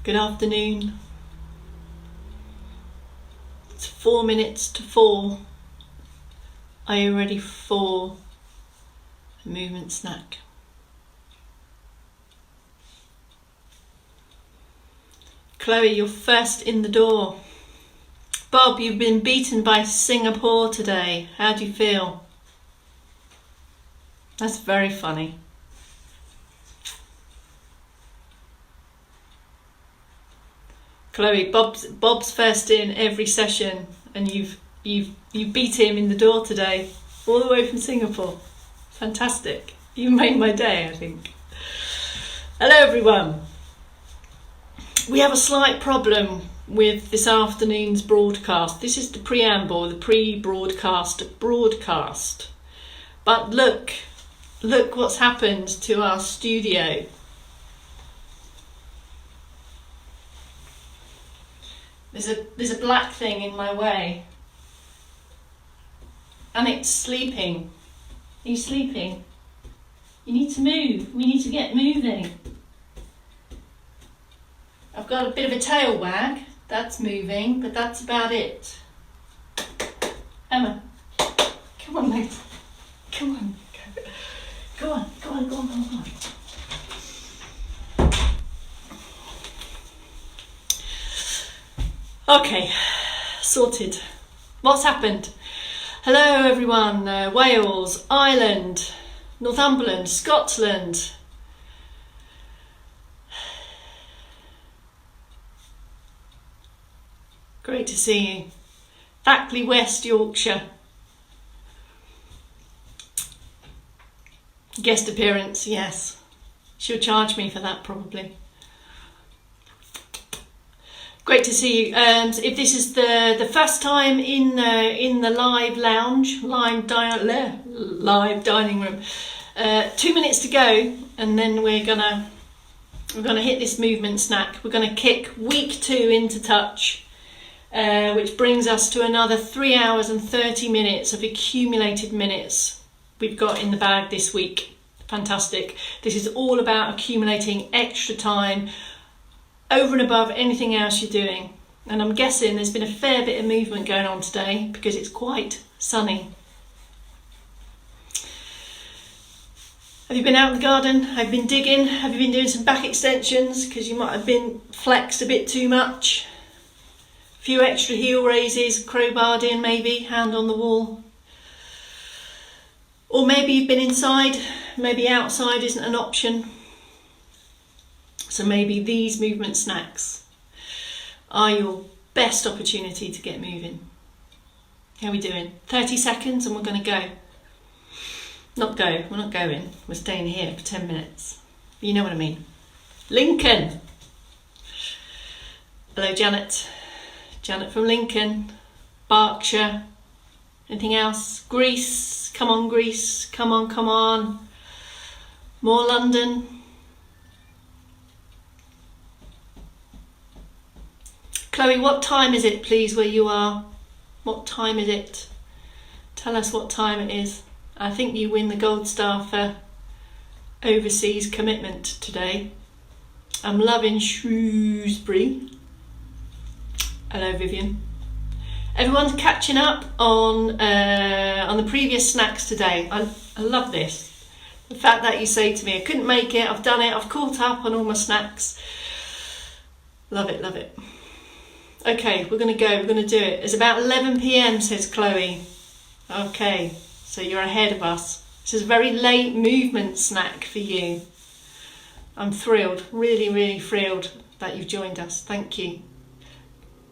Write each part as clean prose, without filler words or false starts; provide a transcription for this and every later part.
Good afternoon. It's 4 minutes to 4. Are you ready for a movement snack? Chloe, you're first in the door. Bob, you've been beaten by Singapore today. How do you feel? That's very funny. Chloe, Bob's first in every session, and you've beat him in the door today, all the way from Singapore. Fantastic. You made my day, I think. Hello everyone. We have a slight problem with this afternoon's broadcast. This is the preamble, the pre-broadcast broadcast. But look what's happened to our studio. There's a black thing in my way. And it's sleeping. Are you sleeping? You need to move. We need to get moving. I've got a bit of a tail wag. That's moving, but that's about it. Emma, come on, mate. Come on. Go on. Okay, sorted. What's happened? Hello everyone, Wales, Ireland, Northumberland, Scotland. Great to see you. Thackley, West Yorkshire. Guest appearance, yes. She'll charge me for that probably. Great to see you. And if this is the first time in the live lounge, live dining room, 2 minutes to go, and then we're gonna hit this movement snack. We're gonna kick week 2 into touch, which brings us to another 3 hours and 30 minutes of accumulated minutes we've got in the bag this week. Fantastic. This is all about accumulating extra time over and above anything else you're doing. And I'm guessing there's been a fair bit of movement going on today because it's quite sunny. Have you been out in the garden? Have you been digging? Have you been doing some back extensions because you might have been flexed a bit too much? A few extra heel raises, crowbarred in maybe, hand on the wall. Or maybe you've been inside, maybe outside isn't an option. So maybe these movement snacks are your best opportunity to get moving. How are we doing? 30 seconds and we're going to go. We're not going. We're staying here for 10 minutes. You know what I mean. Lincoln. Hello, Janet. Janet from Lincoln. Berkshire. Anything else? Greece. Come on, Greece. Come on. More London. Chloe, what time is it, please, where you are? What time is it? Tell us what time it is. I think you win the gold star for overseas commitment today. I'm loving Shrewsbury. Hello, Vivian. Everyone's catching up on the previous snacks today. I love this. The fact that you say to me, I couldn't make it, I've done it, I've caught up on all my snacks. Love it. Okay, we're going to go, we're going to do it. It's about 11 p.m, says Chloe. Okay, so you're ahead of us. This is a very late movement snack for you. I'm thrilled, really thrilled that you've joined us. Thank you.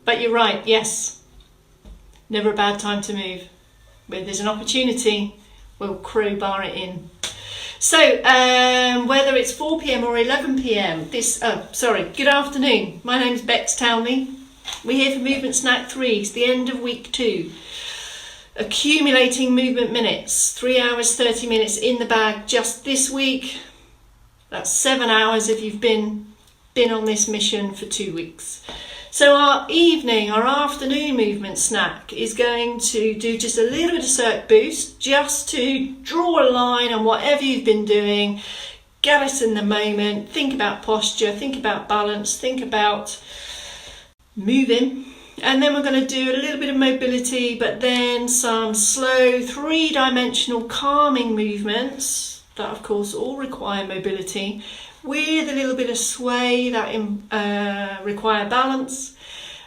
But you're right, yes. Never a bad time to move. When there's an opportunity, we'll crowbar it in. So, whether it's 4 p.m. or 11 p.m, good afternoon. My name's Bex Townley. We're here for Movement Snack 3. It's the end of week 2. Accumulating movement minutes. 3 hours, 30 minutes in the bag just this week. That's 7 hours if you've been on this mission for 2 weeks. So our afternoon movement snack is going to do just a little bit of circ boost, just to draw a line on whatever you've been doing, get us in the moment, think about posture, think about balance, think about moving. And then we're going to do a little bit of mobility, but then some slow 3-dimensional calming movements that of course all require mobility, with a little bit of sway that require balance.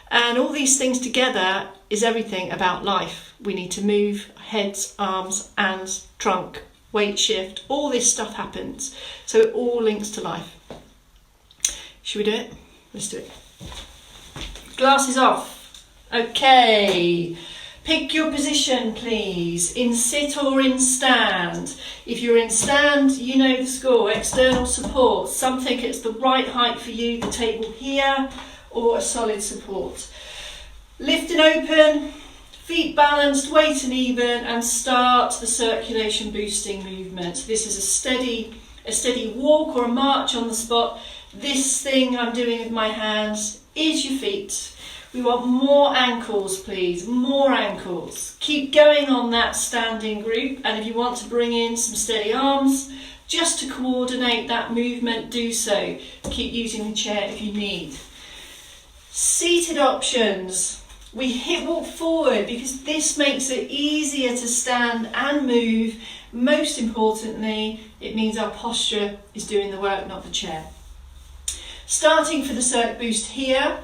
And all these things together is everything about life. We need to move heads, arms, hands, trunk, weight shift, all this stuff happens. So it all links to life. Should we do it? Let's do it. Glasses off. Okay. Pick your position, please, in sit or in stand. If you're in stand, you know the score. External support, something that's the right height for you, the table here, or a solid support. Lift and open, feet balanced, weight and even, and start the circulation boosting movement. This is a steady walk or a march on the spot. This thing I'm doing with my hands is your feet. We want more ankles, please, more ankles. Keep going on that standing group, and if you want to bring in some steady arms, just to coordinate that movement, do so. Keep using the chair if you need. Seated options. We hip walk forward because this makes it easier to stand and move. Most importantly, it means our posture is doing the work, not the chair. Starting for the circ boost here.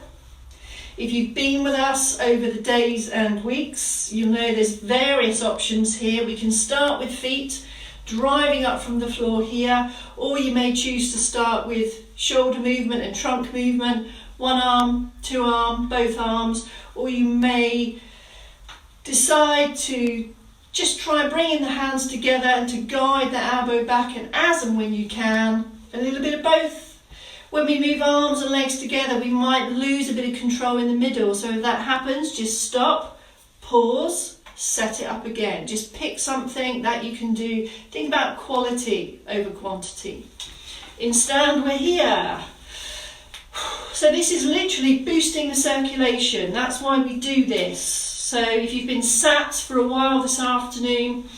If you've been with us over the days and weeks, you'll know there's various options here. We can start with feet, driving up from the floor here, or you may choose to start with shoulder movement and trunk movement, one arm, two arm, both arms, or you may decide to just try bringing the hands together and to guide the elbow back, and as and when you can, a little bit of both. When we move arms and legs together, we might lose a bit of control in the middle. So if that happens, just stop, pause, set it up again. Just pick something that you can do. Think about quality over quantity. In stand, we're here. So this is literally boosting the circulation. That's why we do this. So if you've been sat for a while this afternoon,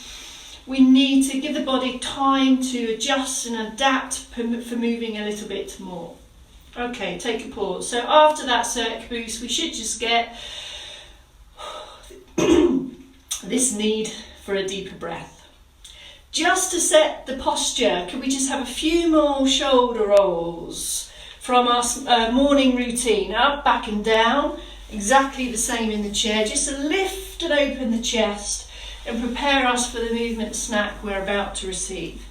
we need to give the body time to adjust and adapt for moving a little bit more. Okay, take a pause. So after that circ boost, we should just get this need for a deeper breath. Just to set the posture, can we just have a few more shoulder rolls from our morning routine? Up, back and down. Exactly the same in the chair. Just to lift and open the chest and prepare us for the movement snack we're about to receive.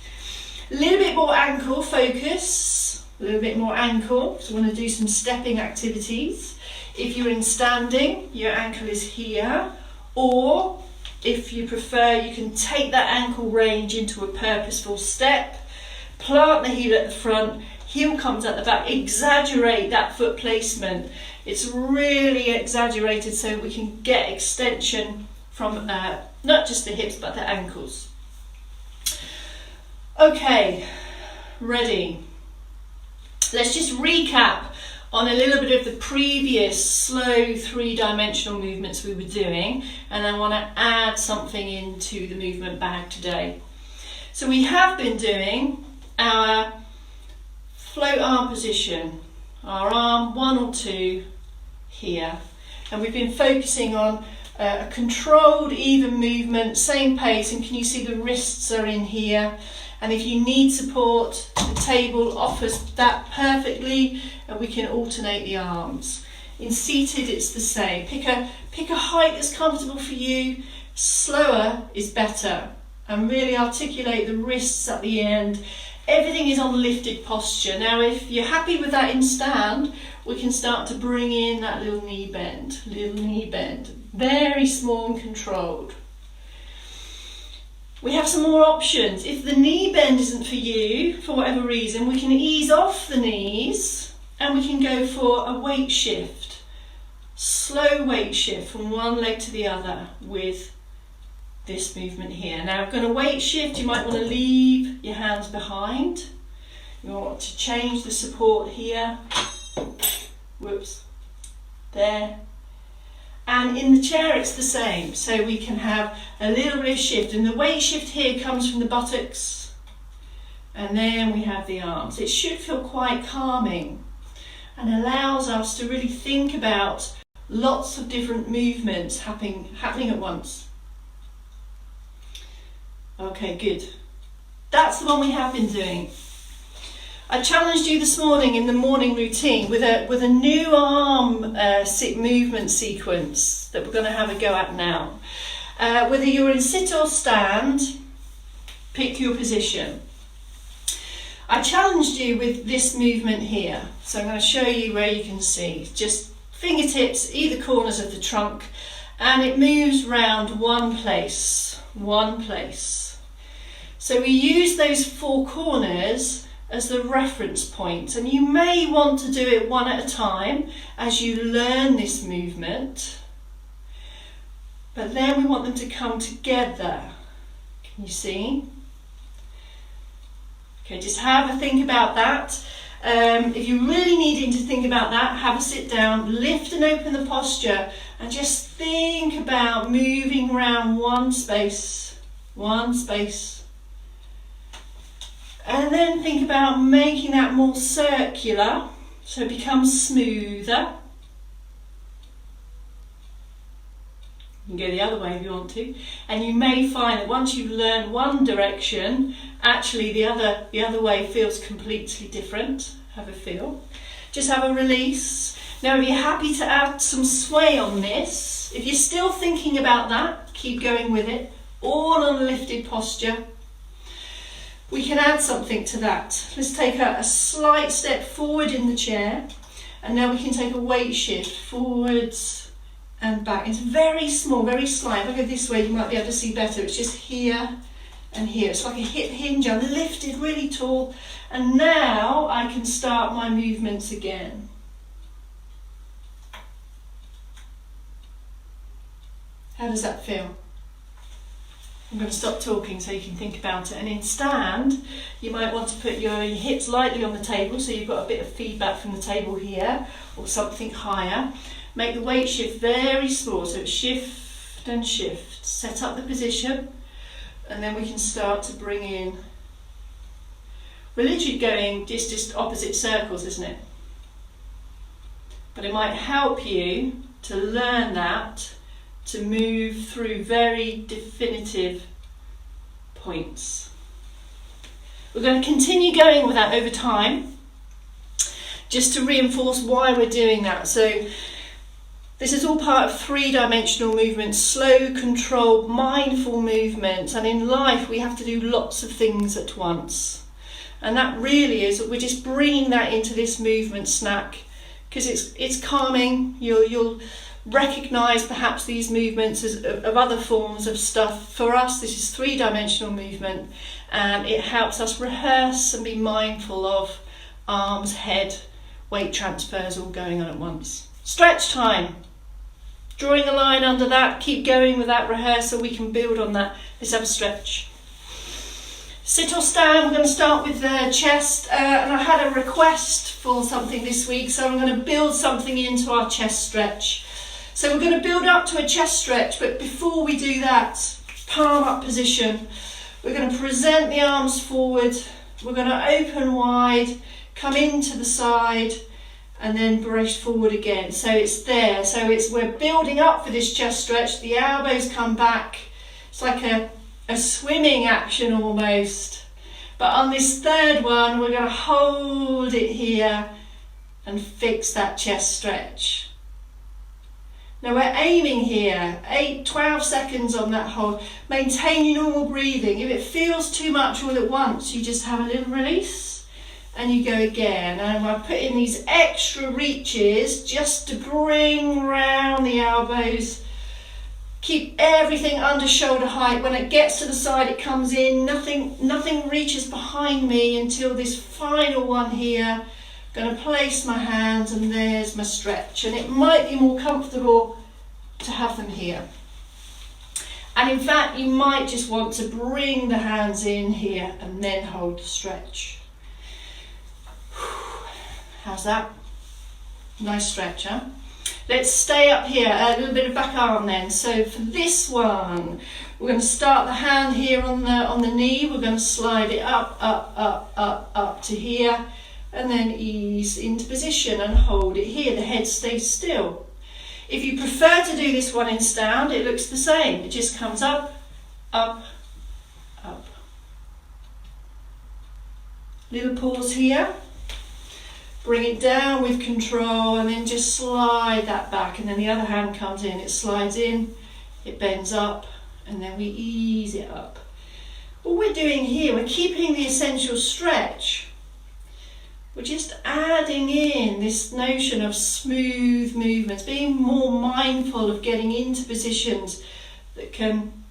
A little bit more ankle focus, a little bit more ankle, so we want to do some stepping activities. If you're in standing, your ankle is here, or if you prefer, you can take that ankle range into a purposeful step, plant the heel at the front, heel comes at the back, exaggerate that foot placement. It's really exaggerated so we can get extension from not just the hips but the ankles. Okay, ready. Let's just recap on a little bit of the previous slow 3-dimensional movements we were doing, and I want to add something into the movement bag today. So we have been doing our float arm position, our arm 1 or 2 here, and we've been focusing on a controlled, even movement, same pace, and can you see the wrists are in here? And if you need support, the table offers that perfectly, and we can alternate the arms. In seated, it's the same. Pick a height that's comfortable for you. Slower is better, and really articulate the wrists at the end. Everything is on lifted posture. Now, if you're happy with that in stand, we can start to bring in that little knee bend, very small and controlled. We have some more options. If the knee bend isn't for you, for whatever reason, we can ease off the knees and we can go for a weight shift. Slow weight shift from one leg to the other with this movement here. Now, I'm going to weight shift. You might want to leave your hands behind. You want to change the support here. Whoops. There. And in the chair it's the same, so we can have a little bit of shift, and the weight shift here comes from the buttocks And then we have the arms. It should feel quite calming and allows us to really think about lots of different movements happening at once. Okay, good. That's the one we have been doing. I challenged you this morning in the morning routine with a new arm sit movement sequence that we're going to have a go at now. Whether you're in sit or stand, pick your position. I challenged you with this movement here, so I'm going to show you where you can see. Just fingertips, either corners of the trunk, and it moves round one place. So we use those four corners as the reference point, and you may want to do it one at a time as you learn this movement, but then we want them to come together. Can you see? Okay, just have a think about that. If you're really needing to think about that, have a sit down, lift and open the posture, and just think about moving around one space. And then think about making that more circular, so it becomes smoother. You can go the other way if you want to, and you may find that once you've learned one direction, actually the other way feels completely different. Have a feel. Just have a release. Now if you're happy to add some sway on this, if you're still thinking about that, keep going with it, all on a lifted posture. We can add something to that. Let's take a slight step forward in the chair, and now we can take a weight shift forwards and back. It's very small, very slight. If I go this way, you might be able to see better. It's just here and here. It's like a hip hinge. I'm lifted really tall, and now I can start my movements again. How does that feel? I'm going to stop talking so you can think about it. And in stand, you might want to put your hips lightly on the table, so you've got a bit of feedback from the table here, or something higher. Make the weight shift very small, so it's shift and shift. Set up the position, and then we can start to bring in. We're literally going just opposite circles, isn't it? But it might help you to learn that, to move through very definitive points. We're going to continue going with that over time, just to reinforce why we're doing that. So this is all part of three-dimensional movement, slow, controlled, mindful movement. And in life, we have to do lots of things at once. And that really is, we're just bringing that into this movement snack, because it's calming. You'll recognise perhaps these movements of other forms of stuff. For us, this is three-dimensional movement, and it helps us rehearse and be mindful of arms, head, weight transfers all going on at once. Stretch time. Drawing a line under that, keep going with that rehearsal, we can build on that. Let's have a stretch. Sit or stand, we're going to start with the chest, and I had a request for something this week, so I'm going to build something into our chest stretch. So we're going to build up to a chest stretch, but before we do that, palm up position. We're going to present the arms forward, we're going to open wide, come into the side, and then brace forward again. So it's there. So we're building up for this chest stretch. The elbows come back. It's like a swimming action almost. But on this third one, we're going to hold it here and fix that chest stretch. Now we're aiming here, 12 seconds on that hold. Maintain your normal breathing. If it feels too much all at once, you just have a little release. And you go again, and I put in these extra reaches just to bring round the elbows. Keep everything under shoulder height. When it gets to the side, it comes in. Nothing reaches behind me until this final one here. I'm going to place my hands, and there's my stretch. And it might be more comfortable to have them here. And in fact, you might just want to bring the hands in here and then hold the stretch. How's that? Nice stretch, huh? Let's stay up here, a little bit of back arm then. So for this one, we're going to start the hand here on the knee. We're going to slide it up to here, and then ease into position and hold it here. The head stays still. If you prefer to do this one in stand, it looks the same. It just comes up, up, up. Little pause here. Bring it down with control and then just slide that back, and then the other hand comes in. It slides in, it bends up, and then we ease it up. What we're doing here, we're keeping the essential stretch. We're just adding in this notion of smooth movements, being more mindful of getting into positions that can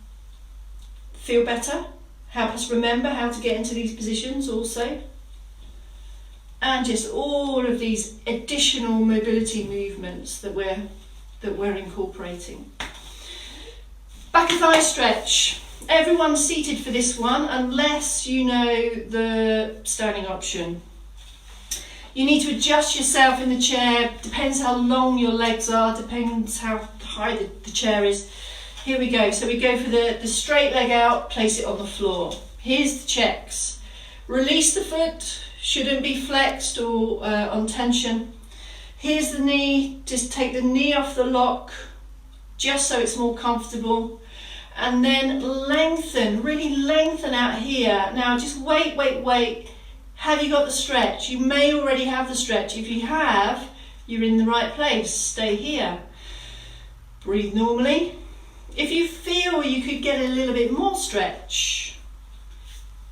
feel better, help us remember how to get into these positions also. And just all of these additional mobility movements that we're incorporating. Back and thigh stretch. Everyone's seated for this one unless you know the standing option. You need to adjust yourself in the chair. Depends how long your legs are, depends how high the chair is. Here we go. So we go for the straight leg out, place it on the floor. Here's the checks. Release the foot. Shouldn't be flexed or on tension. Here's the knee, just take the knee off the lock, just so it's more comfortable. And then lengthen, really lengthen out here. Now just wait. Have you got the stretch? You may already have the stretch. If you have, you're in the right place. Stay here. Breathe normally. If you feel you could get a little bit more stretch,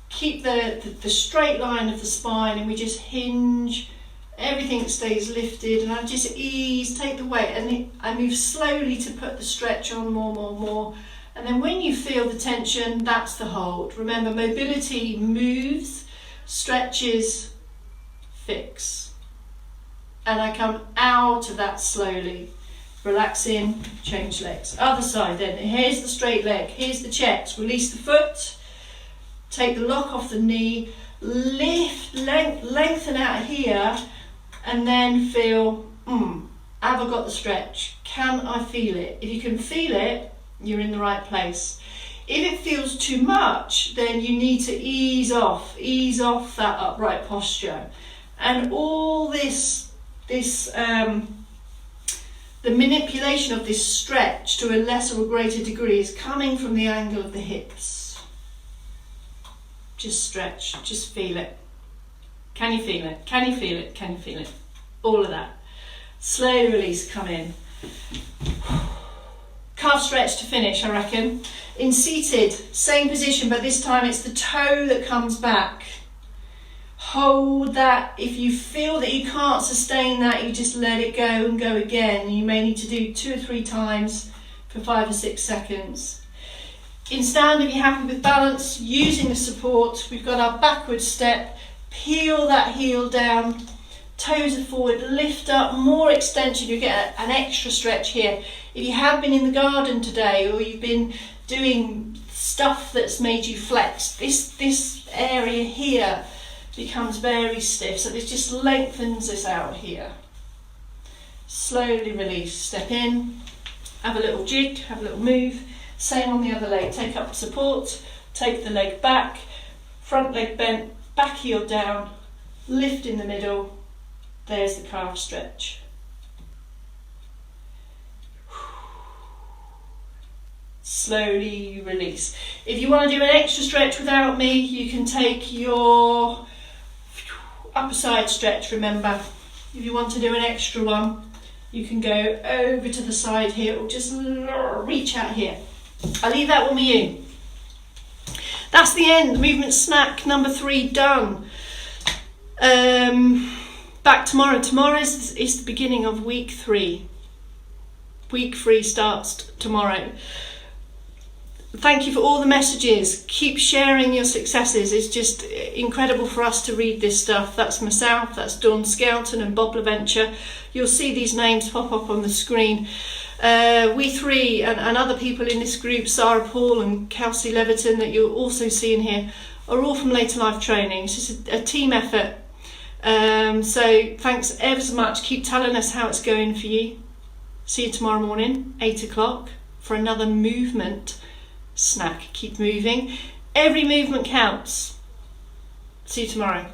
keep the straight line of the spine, and we just hinge, everything stays lifted, and I just ease, take the weight, and I move slowly to put the stretch on more, and then when you feel the tension, that's the hold. Remember, mobility moves, stretches, fix, and I come out of that slowly. Relax in, change legs. Other side then, here's the straight leg, here's the checks, release the foot. Take the lock off the knee, lift, lengthen out here, and then feel, have I got the stretch? Can I feel it? If you can feel it, you're in the right place. If it feels too much, then you need to ease off that upright posture. And all the manipulation of this stretch to a lesser or greater degree is coming from the angle of the hips. Just stretch, just feel it. Can you feel it? Can you feel it? Can you feel it? All of that. Slowly release, come in. Calf stretch to finish, I reckon. In seated, same position, but this time it's the toe that comes back. Hold that. If you feel that you can't sustain that, you just let it go and go again. You may need to do 2 or 3 times for 5 or 6 seconds. In stand, if you're happy with balance, using the support, we've got our backward step, peel that heel down, toes are forward, lift up, more extension, you get an extra stretch here. If you have been in the garden today, or you've been doing stuff that's made you flex, this area here becomes very stiff, so this just lengthens this out here. Slowly release, step in, have a little jig, have a little move. Same on the other leg, take up support, take the leg back, front leg bent, back heel down, lift in the middle, there's the calf stretch. Slowly release. If you want to do an extra stretch without me, you can take your upper side stretch, remember. If you want to do an extra one, you can go over to the side here, or just reach out here. I'll leave that one with you. That's the end. Movement snack number 3 done. Back tomorrow. Tomorrow is the beginning of week 3. Week 3 starts tomorrow. Thank you for all the messages. Keep sharing your successes. It's just incredible for us to read this stuff. That's myself, that's Dawn Skelton and Bob LaVenture. You'll see these names pop up on the screen. We 3 and other people in this group, Sarah Paul and Kelsey Leviton, that you'll also see in here, are all from Later Life Training. It's just a team effort. So thanks ever so much. Keep telling us how it's going for you. See you tomorrow morning, 8 o'clock, for another movement snack. Keep moving. Every movement counts. See you tomorrow.